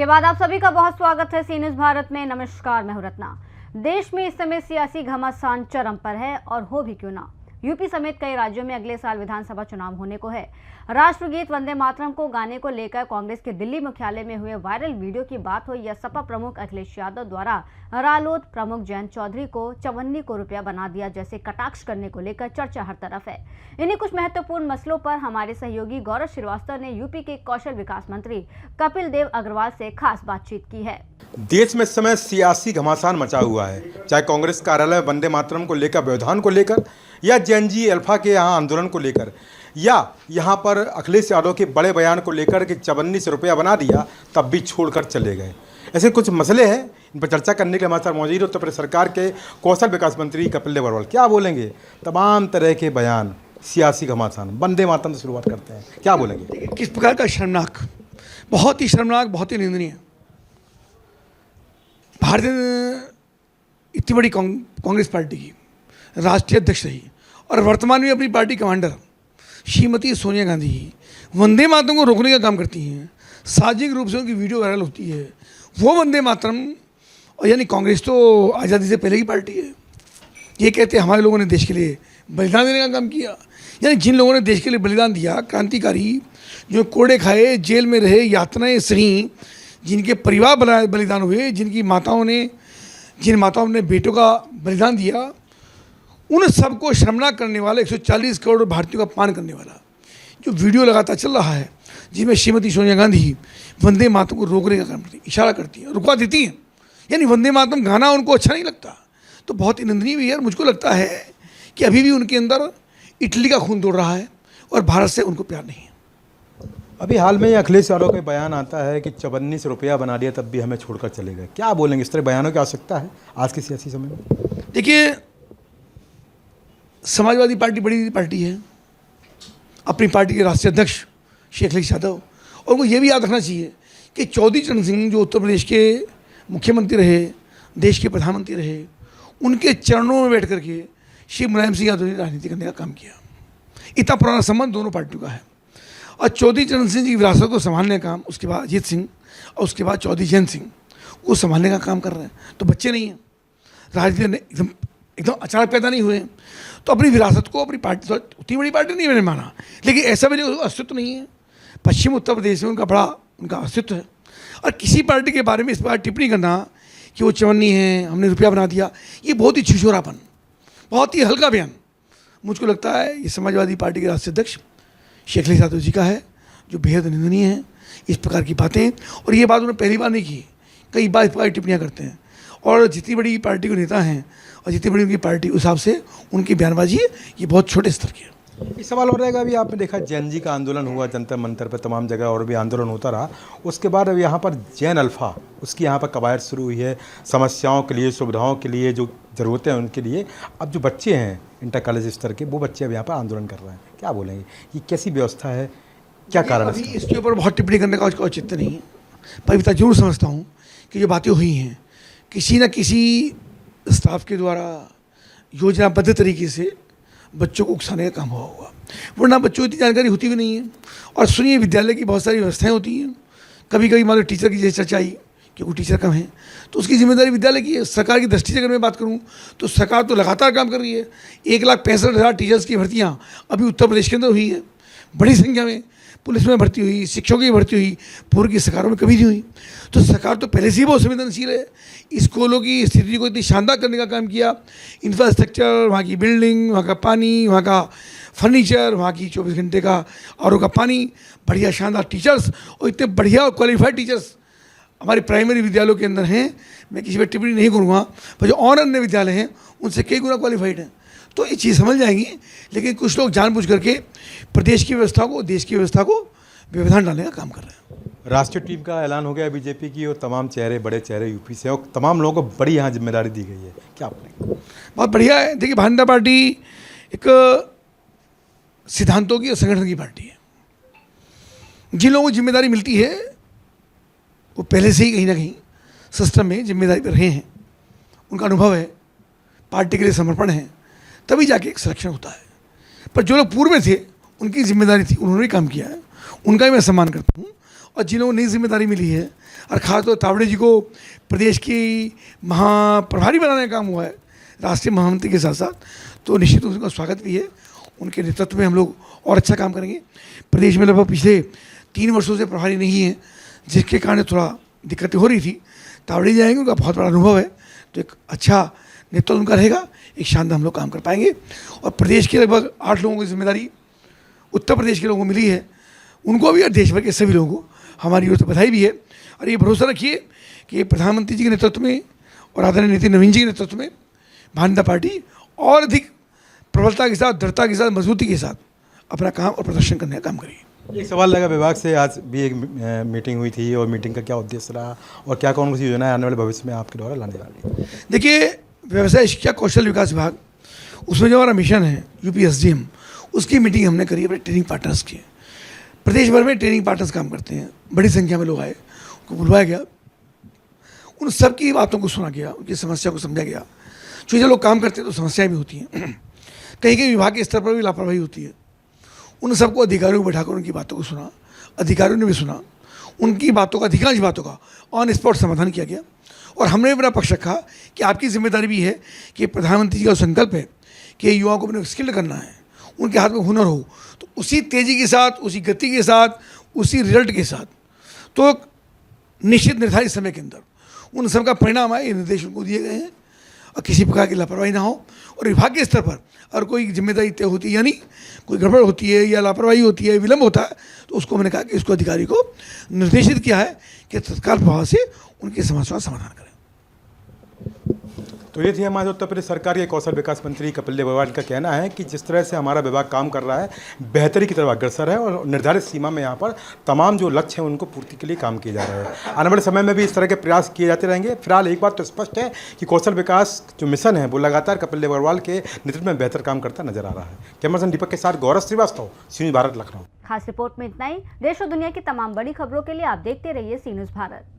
बाद आप सभी का बहुत स्वागत है सी न्यूज़ भारत में। नमस्कार, मैं हूं रत्ना। देश में इस समय सियासी घमासान चरम पर है और हो भी क्यों ना। यूपी समेत कई राज्यों में अगले साल विधानसभा चुनाव होने को है। राष्ट्रगीत वंदे मातरम को गाने को लेकर कांग्रेस के दिल्ली मुख्यालय में हुए वायरल वीडियो की बात हो या सपा प्रमुख अखिलेश यादव द्वारा रालोद प्रमुख जयंत चौधरी को 54 करोड़ रुपया बना दिया जैसे कटाक्ष करने को लेकर चर्चा हर तरफ है। इन्हीं कुछ महत्वपूर्ण मसलों पर हमारे सहयोगी गौरव श्रीवास्तव ने यूपी के कौशल विकास मंत्री कपिल देव अग्रवाल से खास बातचीत की है। देश में इस समय सियासी घमासान मचा हुआ है, चाहे कांग्रेस कार्यालय वंदे मातरम को लेकर, व्यवधान को लेकर, या जेएनजी अल्फा के यहाँ आंदोलन को लेकर, या यहाँ पर अखिलेश यादव के बड़े बयान को लेकर कि 54 रुपया बना दिया तब भी छोड़कर चले गए। ऐसे कुछ मसले हैं, इन पर चर्चा करने के लिए हमारे साथ मौजूद उत्तर प्रदेश सरकार के कौशल विकास मंत्री कपिल देव अग्रवाल। क्या बोलेंगे? तमाम तरह के बयान, सियासी घमासान, वंदे मातरम से शुरुआत करते हैं, क्या बोलेंगे? किस प्रकार का शर्मनाक, बहुत ही शर्मनाक, बहुत ही निंदनीय। भारतीय इतनी बड़ी कांग्रेस पार्टी की राष्ट्रीय अध्यक्ष रही और वर्तमान में अपनी पार्टी कमांडर श्रीमती सोनिया गांधी वंदे मातरम को रोकने का काम करती हैं। सार्वजनिक रूप से उनकी वीडियो वायरल होती है। वो वंदे मातरम, और यानी कांग्रेस तो आज़ादी से पहले की पार्टी है। ये कहते हैं हमारे लोगों ने देश के लिए बलिदान देने का काम किया। यानी जिन लोगों ने देश के लिए बलिदान दिया, क्रांतिकारी, जो कोड़े खाए, जेल में रहे, यातनाएं सही, जिनके परिवार बलिदान हुए, जिन माताओं ने बेटों का बलिदान दिया, उन सबको शर्मनाक करने वाला 140 करोड़ भारतीयों का अपमान करने वाला जो वीडियो लगातार चल रहा है, जिसमें श्रीमती सोनिया गांधी वंदे मातरम को रोकने का काम करती है, इशारा करती है, रुकवा देती हैं। यानी वंदे मातरम गाना उनको अच्छा नहीं लगता, तो बहुत ही निंदनीय भी है। और मुझको लगता है कि अभी भी उनके अंदर इटली का खून दौड़ रहा है और भारत से उनको प्यार नहीं है। अभी हाल में अखिलेश यादव का बयान आता है कि 54 रुपया बना दिया तब भी हमें छोड़कर चले गए। क्या बोलेंगे? इस तरह बयानों की आवश्यकता है आज के सियासी समय में? देखिए, समाजवादी पार्टी बड़ी पार्टी है, अपनी पार्टी के राष्ट्रीय अध्यक्ष श्री अखिलेश यादव, और उनको ये भी याद रखना चाहिए कि चौधरी चरण सिंह जो उत्तर प्रदेश के मुख्यमंत्री रहे, देश के प्रधानमंत्री रहे, उनके चरणों में बैठ करके श्री मुलायम सिंह यादव ने राजनीति करने का काम किया। इतना पुराना संबंध दोनों पार्टियों का है। और चौधरी चरण सिंह जी की विरासत को संभालने का काम, उसके बाद अजीत सिंह और उसके बाद चौधरी जयंत सिंह वो संभालने का काम कर रहे हैं। तो बच्चे नहीं हैं, राजनीति में एकदम अचानक पैदा नहीं हुए। तो अपनी विरासत को, अपनी पार्टी, उतनी बड़ी पार्टी नहीं मैंने माना, लेकिन ऐसा भी नहीं अस्तित्व नहीं है। पश्चिम उत्तर प्रदेश में उनका अस्तित्व है। और किसी पार्टी के बारे में इस बार टिप्पणी करना कि वो चवन्नी है, हमने रुपया बना दिया, ये बहुत ही छिछोरापन, बहुत ही हल्का बयान मुझको लगता है ये समाजवादी पार्टी के राष्ट्रीय अध्यक्ष श्री अखिलेश यादव जी का है, जो बेहद निंदनीय है इस प्रकार की बातें। और ये बात उन्होंने पहली बार नहीं की, कई बार इस प्रकार की टिप्पणियाँ करते हैं। और जितनी बड़ी पार्टी के नेता हैं और जितनी बड़ी उनकी पार्टी, उस हिसाब से उनकी बयानबाजी ये बहुत छोटे स्तर की है। ये सवाल हो रहेगा, अभी आपने देखा जेएनजी का आंदोलन हुआ जंतर मंतर पर, तमाम जगह और भी आंदोलन होता रहा। उसके बाद अब यहाँ पर जैन अल्फा, उसकी यहाँ पर कवायद शुरू हुई है समस्याओं के लिए, सुविधाओं के लिए, जो ज़रूरतें हैं उनके लिए। अब जो बच्चे हैं इंटर कॉलेज स्तर के, वो बच्चे अब यहाँ पर आंदोलन कर रहे हैं। क्या बोलेंगे? ये कैसी व्यवस्था है, क्या कारण है? इसके ऊपर बहुत टिप्पणी करने का औचित्य नहीं है, पर इतना जरूर समझता हूँ कि जो बातें हुई हैं किसी न किसी स्टाफ के द्वारा योजनाबद्ध तरीके से बच्चों को उकसाने का काम हुआ होगा, वरना बच्चों की इतनी जानकारी होती भी नहीं है। और सुनिए, विद्यालय की बहुत सारी व्यवस्थाएं होती हैं। कभी कभी मान लो टीचर की जैसे चर्चा आई कि वो टीचर कम है, तो उसकी जिम्मेदारी विद्यालय की है। सरकार की दृष्टि से अगर मैं बात करूँ तो सरकार तो लगातार काम कर रही है। 1,65,000 टीचर्स की भर्तियाँ अभी उत्तर प्रदेश के अंदर हुई है, बड़ी संख्या में। पुलिस में भर्ती हुई, शिक्षकों की भर्ती हुई, पूर्व की सरकारों में कभी नहीं हुई। तो सरकार तो पहले से ही बहुत संवेदनशील है। स्कूलों की स्थिति को इतनी शानदार करने का काम किया। इंफ्रास्ट्रक्चर, वहाँ की बिल्डिंग, वहाँ का पानी, वहाँ का फर्नीचर, वहाँ की 24 घंटे का आरओ का पानी, बढ़िया शानदार टीचर्स, और इतने बढ़िया और क्वालिफाइड टीचर्स हमारे प्राइमरी विद्यालयों के अंदर हैं। मैं किसी पर टिप्पणी नहीं करूँगा, पर जो और अन्य विद्यालय हैं उनसे कई गुना क्वालिफाइड हैं। तो ये चीज़ समझ जाएंगी। लेकिन कुछ लोग जानबूझ करके प्रदेश की व्यवस्था को, देश की व्यवस्था को व्यवधान डालने का काम कर रहे हैं। राष्ट्रीय टीम का ऐलान हो गया बीजेपी की, और तमाम चेहरे, बड़े चेहरे यूपी से, और तमाम लोगों को बड़ी यहाँ जिम्मेदारी दी गई है। क्या बोलेंगे? बहुत बढ़िया है। देखिए, भारतीय जनता पार्टी एक सिद्धांतों की और संगठन की पार्टी है। जिन लोगों को जिम्मेदारी मिलती है वो पहले से ही कहीं ना कहीं सिस्टम में जिम्मेदारी पर रहे हैं, उनका अनुभव है, पार्टी के लिए समर्पण है, तभी जाके एक सिलेक्शन होता है। पर जो लोग पूर्व में थे, उनकी जिम्मेदारी थी, उन्होंने भी काम किया है, उनका भी मैं सम्मान करता हूँ। और जिन्होंने नई जिम्मेदारी मिली है, और खासतौर तावड़े जी को प्रदेश की महाप्रभारी बनाने का काम हुआ है राष्ट्रीय महामंत्री के साथ साथ, तो निश्चित रूप से उनका स्वागत भी है। उनके नेतृत्व में हम लोग और अच्छा काम करेंगे। प्रदेश में लगभग पिछले 3 वर्षों से प्रभारी नहीं है, जिसके कारण थोड़ा दिक्कतें हो रही थी। तावड़े जी आएंगे, उनका बहुत बड़ा अनुभव है, तो एक अच्छा नेतृत्व उनका रहेगा, एक शानदार हम लोग काम कर पाएंगे। और प्रदेश के लगभग 8 लोगों की जिम्मेदारी उत्तर प्रदेश के लोगों को मिली है, उनको भी और देश भर के सभी लोगों को हमारी ओर से बधाई भी है। और ये भरोसा रखिए कि प्रधानमंत्री जी के नेतृत्व में और आदरणीय नितिन नवीन जी के नेतृत्व में भारतीय जनता पार्टी और अधिक प्रबलता के साथ, दृढ़ता के साथ, मजबूती के साथ अपना काम और प्रदर्शन करने का काम करेगी। एक सवाल लगा, विभाग से आज भी एक मीटिंग हुई थी और मीटिंग का क्या उद्देश्य रहा और क्या कौन सी योजनाएं आने वाले भविष्य में आपके द्वारा लाने वाली है? देखिए, व्यवसाय शिक्षा कौशल विकास विभाग, उसमें जो हमारा मिशन है UPSDM, उसकी मीटिंग हमने करी अपने ट्रेनिंग पार्टनर्स की। प्रदेश भर में ट्रेनिंग पार्टनर्स काम करते हैं, बड़ी संख्या में लोग आए, उनको बुलवाया गया, उन सब की बातों को सुना गया, उनकी समस्या को समझा गया। जो लोग काम करते हैं तो समस्याएं भी होती हैं, कहीं कहीं विभाग के स्तर पर भी लापरवाही होती है। उन सबको अधिकारियों को बैठाकर उनकी बातों को सुना, अधिकारियों ने भी सुना, उनकी बातों का, अधिकांश बातों का ऑन स्पॉट समाधान किया गया। और हमने भी अपना पक्ष रखा कि आपकी जिम्मेदारी भी है कि प्रधानमंत्री जी का संकल्प है कि युवाओं को अपने स्किल्ड करना है, उनके हाथ में हुनर हो, तो उसी तेज़ी के साथ, उसी गति के साथ, उसी रिजल्ट के साथ, तो निश्चित निर्धारित समय के अंदर उन सब का परिणाम आए, ये निर्देश उनको दिए गए हैं। और किसी प्रकार की लापरवाही ना हो। और विभाग के स्तर पर अगर कोई जिम्मेदारी तय होती है, यानी कोई गड़बड़ होती है या लापरवाही होती है, विलंब होता है, तो उसको मैंने कहा कि इसको अधिकारी को निर्देशित किया है कि तत्काल प्रभाव से उनकी समस्या का समाधान करें। तो ये थी हमारे उत्तर प्रदेश सरकार के कौशल विकास मंत्री कपिल देव वर्मा का कहना है कि जिस तरह से हमारा विभाग काम कर रहा है, बेहतरी की तरफ अग्रसर है और निर्धारित सीमा में यहाँ पर तमाम जो लक्ष्य हैं उनको पूर्ति के लिए काम किए जा रहे हैं। आने वाले समय में भी इस तरह के प्रयास किए जाते रहेंगे। फिलहाल एक बात तो स्पष्ट है कि कौशल विकास जो मिशन है वो लगातार कपिल देव वर्मा के नेतृत्व में बेहतर काम करता नजर आ रहा है। कैमरा पर्सन दीपक के साथ गौरव श्रीवास्तव, सी न्यूज़ भारत, लखनऊ। खास रिपोर्ट में इतना ही। देश और दुनिया की तमाम बड़ी खबरों के लिए आप देखते रहिए सी न्यूज़ भारत।